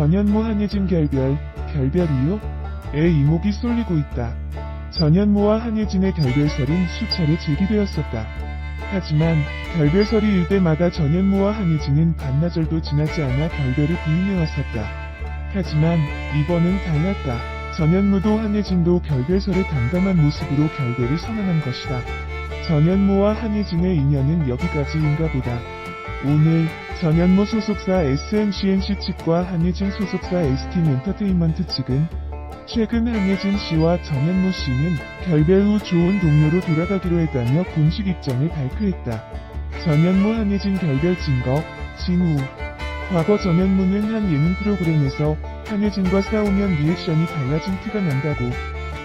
전현무 한예진 결별 이유에 이목이 쏠리고 있다. 전현무와 한예진의 결별설은 수차례 제기되었었다. 하지만 결별설이 일 때마다 전현무와 한예진은 반나절도 지나지 않아 결별을 부인해왔었다. 하지만 이번은 달랐다. 전현무도 한예진도 결별설에 담담한 모습으로 결별을 선언한 것이다. 전현무와 한예진의 인연은 여기까지인가 보다. 오늘 전현무 소속사 SMCNC 측과 한예진 소속사 ST엔터테인먼트 측은 최근 한예진 씨와 전현무 씨는 결별 후 좋은 동료로 돌아가기로 했다며 공식 입장을 발표했다. 전현무 한예진 결별 증거, 진후. 과거 전현무는 한 예능 프로그램에서 한예진과 싸우면 리액션이 달라진 티가 난다고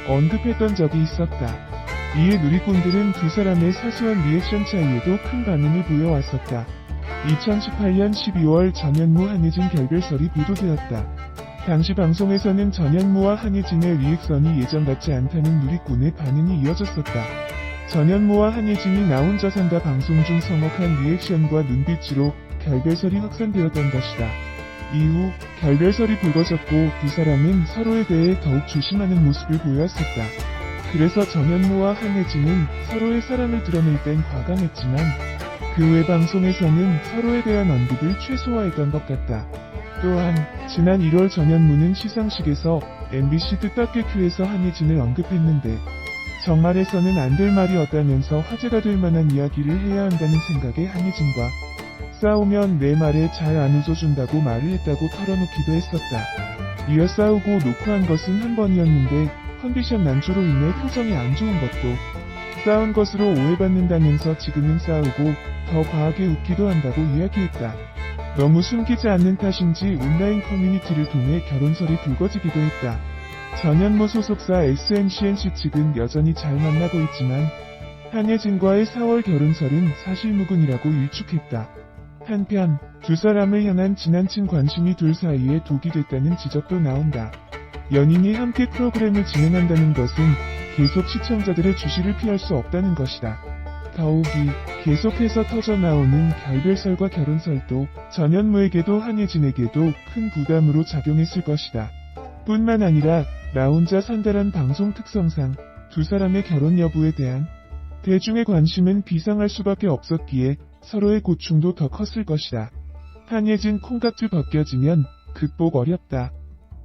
언급했던 적이 있었다. 이에 누리꾼들은 두 사람의 사소한 리액션 차이에도 큰 반응을 보여왔었다. 2018년 12월 전현무 한예진 결별설이 보도되었다. 당시 방송에서는 전현무와 한예진의 리액션이 예전 같지 않다는 누리꾼의 반응이 이어졌었다. 전현무와 한예진이 나 혼자 산다 방송 중 서먹한 리액션과 눈빛으로 결별설이 확산되었던 것이다. 이후 결별설이 불거졌고 두 사람은 서로에 대해 더욱 조심하는 모습을 보여왔었다. 그래서 전현무와 한예진은 서로의 사랑을 드러낼 땐 과감했지만 그 외 방송에서는 서로에 대한 언급을 최소화했던 것 같다. 또한 지난 1월 전현무는 시상식에서 MBC 뜻밖의 큐에서 한예진을 언급했는데 정말해서는 안 될 말이었다면서 화제가 될 만한 이야기를 해야 한다는 생각에 한예진과 싸우면 내 말에 잘 안 웃어준다고 말을 했다고 털어놓기도 했었다. 이어 싸우고 녹화한 것은 한 번이었는데 컨디션 난조로 인해 표정이 안 좋은 것도 싸운 것으로 오해받는다면서 지금은 싸우고 더 과하게 웃기도 한다고 이야기했다. 너무 숨기지 않는 탓인지 온라인 커뮤니티를 통해 결혼설이 불거지기도 했다. 전현무 소속사 SMCNC 측은 여전히 잘 만나고 있지만 한예진과의 4월 결혼설은 사실무근이라고 일축했다. 한편 두 사람을 향한 지나친 관심이 둘 사이에 독이 됐다는 지적도 나온다. 연인이 함께 프로그램을 진행한다는 것은 계속 시청자들의 주시를 피할 수 없다는 것이다. 더욱이 계속해서 터져나오는 결별설과 결혼설도 전현무에게도 한예진에게도 큰 부담으로 작용했을 것이다. 뿐만 아니라 나 혼자 산다란 방송 특성상 두 사람의 결혼 여부에 대한 대중의 관심은 비상할 수밖에 없었기에 서로의 고충도 더 컸을 것이다. 한예진 콩깍지 벗겨지면 극복 어렵다.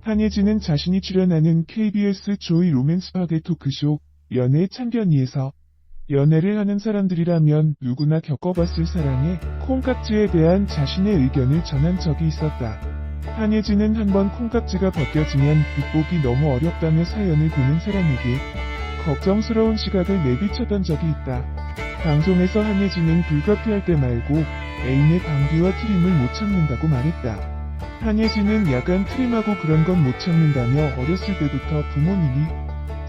한예진은 자신이 출연하는 KBS 조이 로맨스 파괴 토크쇼 연애 참견이에서 연애를 하는 사람들이라면 누구나 겪어봤을 사랑의 콩깍지에 대한 자신의 의견을 전한 적이 있었다. 한예진은 한번 콩깍지가 벗겨지면 극복이 너무 어렵다며 사연을 보낸 사람에게 걱정스러운 시각을 내비쳤던 적이 있다. 방송에서 한예진은 불가피할 때 말고 애인의 방귀와 트림을 못 참는다고 말했다. 한예진은 약간 트림하고 그런 건 못 참는다며 어렸을 때부터 부모님이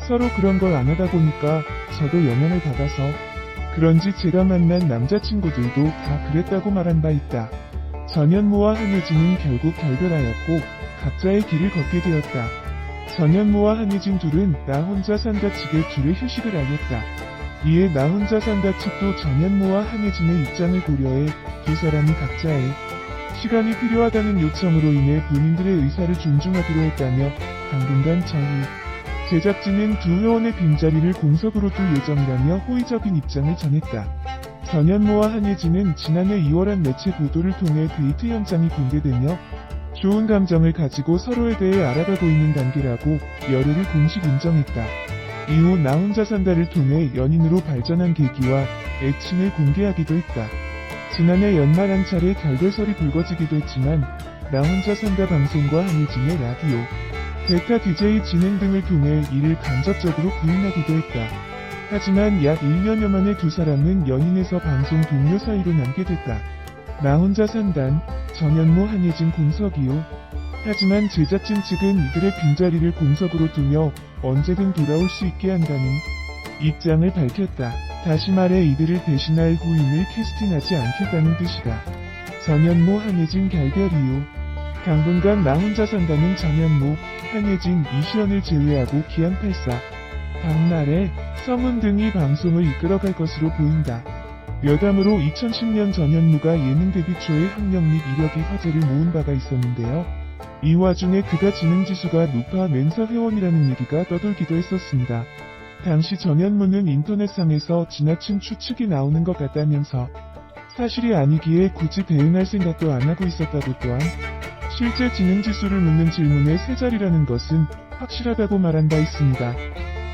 서로 그런 걸 안 하다 보니까 저도 영향을 받아서 그런지 제가 만난 남자친구들도 다 그랬다고 말한 바 있다. 전현무와 한예진은 결국 결별하였고 각자의 길을 걷게 되었다. 전현무와 한예진 둘은 나 혼자 산다 측에 둘의 휴식을 알렸다. 이에 나 혼자 산다 측도 전현무와 한예진의 입장을 고려해 두 사람이 각자의 시간이 필요하다는 요청으로 인해 본인들의 의사를 존중하기로 했다며 당분간 저희 제작진은 두 회원의 빈자리를 공석으로 둘 예정이라며 호의적인 입장을 전했다. 전현무와 한예진은 지난해 2월 한 매체 보도를 통해 데이트 현장이 공개되며 좋은 감정을 가지고 서로에 대해 알아가고 있는 단계라고 열애를 공식 인정했다. 이후 나 혼자 산다를 통해 연인으로 발전한 계기와 애칭을 공개하기도 했다. 지난해 연말 한 차례 결별설이 불거지기도 했지만 나 혼자 산다 방송과 한예진의 라디오, 데카 DJ 진행 등을 통해 이를 간접적으로 부인하기도 했다. 하지만 약 1년여 만에 두 사람은 연인에서 방송 동료 사이로 남게 됐다. 나 혼자 산단, 전현무 한예진 공석이요. 하지만 제작진 측은 이들의 빈자리를 공석으로 두며 언제든 돌아올 수 있게 한다는 입장을 밝혔다. 다시 말해 이들을 대신할 후임을 캐스팅하지 않겠다는 뜻이다. 전현무 한예진 결별 이후 당분간 나 혼자 산다는 전현무, 한예진, 이시연을 제외하고 기안84, 박나래, 성은 등이 방송을 이끌어갈 것으로 보인다. 여담으로 2010년 전현무가 예능 데뷔 초에 학력 및 이력이 화제를 모은 바가 있었는데요. 이 와중에 그가 지능지수가 높아 멘사 회원이라는 얘기가 떠돌기도 했었습니다. 당시 전현무는 인터넷상에서 지나친 추측이 나오는 것 같다면서 사실이 아니기에 굳이 대응할 생각도 안 하고 있었다고 또한 실제 지능지수를 묻는 질문에 세 자리라는 것은 확실하다고 말한 바 있습니다.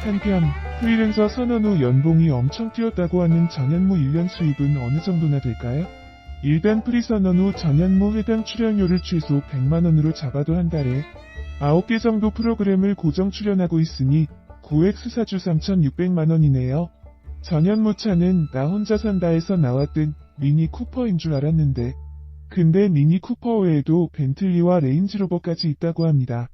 한편 프리랜서 선언 후 연봉이 엄청 뛰었다고 하는 전현무 1년 수입은 어느 정도나 될까요? 일단 프리 선언 후 전현무 회당 출연료를 최소 100만원으로 잡아도 한 달에 9개 정도 프로그램을 고정 출연하고 있으니 고액 스사주 3,600만원이네요. 전현무 차는 나 혼자 산다에서 나왔던 미니 쿠퍼인 줄 알았는데 근데 미니 쿠퍼 외에도 벤틀리와 레인지로버까지 있다고 합니다.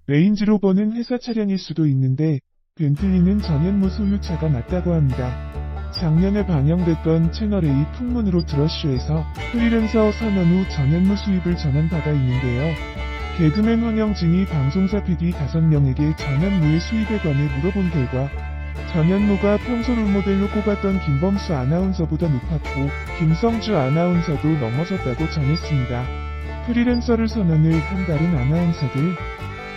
레인지로버는 회사 차량일 수도 있는데 벤틀리는 전현무 소유차가 맞다고 합니다. 작년에 방영됐던 채널A 풍문으로 드러쉬에서 프리랜서 선언 후 전현무 수입을 전한 바가 있는데요. 개그맨 황영진이 방송사 PD 5명에게 전현무의 수입에 관해 물어본 결과 전현무가 평소 롤모델로 꼽았던 김범수 아나운서보다 높았고 김성주 아나운서도 넘어졌다고 전했습니다. 프리랜서를 선언을 한 다른 아나운서들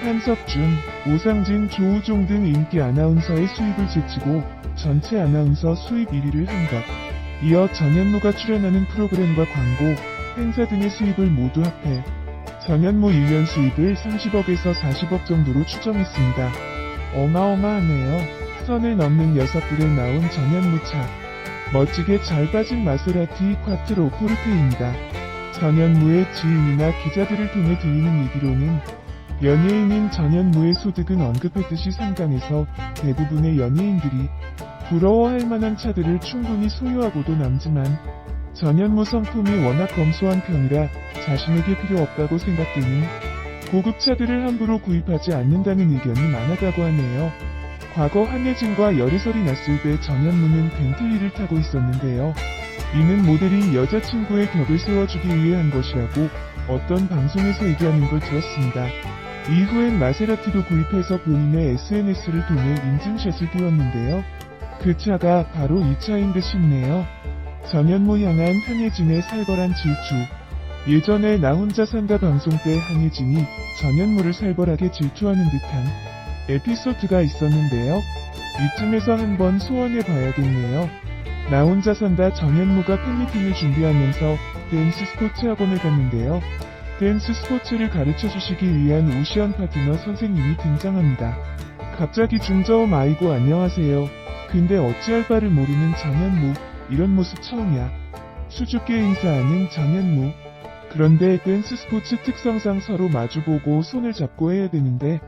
한석준, 오상진, 조우종 등 인기 아나운서의 수입을 제치고 전체 아나운서 수입 1위를 한 것. 이어 전현무가 출연하는 프로그램과 광고, 행사 등의 수입을 모두 합해 전현무 1년 수입을 30억에서 40억 정도로 추정했습니다. 어마어마하네요. 선을 넘는 녀석들에 나온 전현무차. 멋지게 잘 빠진 마세라티 콰트로 포르테입니다. 전현무의 지인이나 기자들을 통해 들리는 얘기로는 연예인인 전현무의 소득은 언급했듯이 상당해서 대부분의 연예인들이 부러워할 만한 차들을 충분히 소유하고도 남지만 전현무 성품이 워낙 검소한 편이라 자신에게 필요 없다고 생각되는 고급차들을 함부로 구입하지 않는다는 의견이 많았다고 하네요. 과거 한예진과 열애설이 났을 때 전현무는 벤틀리를 타고 있었는데요. 이는 모델인 여자친구의 격을 세워주기 위해 한 것이라고 어떤 방송에서 얘기하는 걸 들었습니다. 이후엔 마세라티도 구입해서 본인의 SNS를 통해 인증샷을 띄웠는데요. 그 차가 바로 이 차인 듯 싶네요. 전현무 향한 한예진의 살벌한 질투. 예전에 나 혼자 산다 방송 때 한예진이 전현무를 살벌하게 질투하는 듯한 에피소드가 있었는데요. 이쯤에서 한번 소원해 봐야겠네요. 나 혼자 산다 전현무가 팬미팅을 준비하면서 댄스 스포츠 학원을 갔는데요. 댄스 스포츠를 가르쳐 주시기 위한 오시연 파트너 선생님이 등장합니다. 갑자기 중저음 아이고 안녕하세요. 근데 어찌할 바를 모르는 전현무. 이런 모습 처음이야. 수줍게 인사하는 전현무. 그런데 댄스 스포츠 특성상 서로 마주보고 손을 잡고 해야 되는데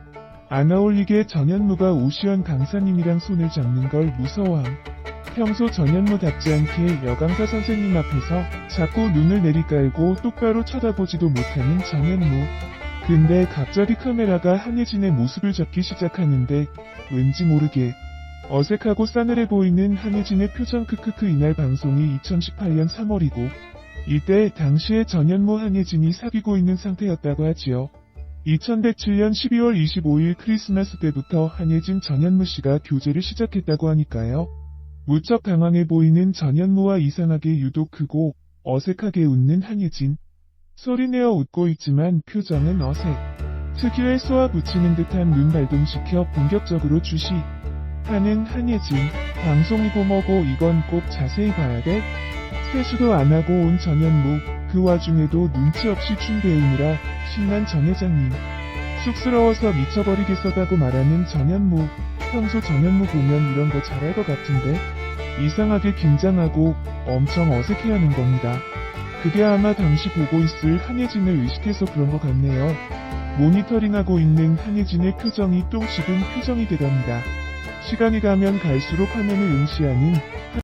안 어울리게 전현무가 오시연 강사님이랑 손을 잡는 걸 무서워함. 평소 전현무답지 않게 여강사 선생님 앞에서 자꾸 눈을 내리깔고 똑바로 쳐다보지도 못하는 전현무. 근데 갑자기 카메라가 한예진의 모습을 잡기 시작하는데 왠지 모르게 어색하고 싸늘해 보이는 한예진의 표정. 크크크. 이날 방송이 2018년 3월이고 이때 당시에 전현무 한예진이 사귀고 있는 상태였다고 하지요. 2007년 12월 25일 크리스마스 때부터 한예진 전현무 씨가 교제를 시작했다고 하니까요. 무척 당황해 보이는 전현무와 이상하게 유독 크고 어색하게 웃는 한예진. 소리내어 웃고 있지만 표정은 어색. 특유의 쏘아붙이는 듯한 눈 발동시켜 본격적으로 주시하는 한예진. 방송이고 뭐고 이건 꼭 자세히 봐야 돼? 세수도 안 하고 온 전현무. 그 와중에도 눈치 없이 춤 배우느라 신난 전 회장님. 쑥스러워서 미쳐버리겠어다고 말하는 전현무. 평소 전현무 보면 이런 거 잘할 것 같은데 이상하게 긴장하고 엄청 어색해하는 겁니다. 그게 아마 당시 보고 있을 한예진을 의식해서 그런 것 같네요. 모니터링하고 있는 한예진의 표정이 또 식은 표정이 돼갑니다. 시간이 가면 갈수록 화면을 응시하는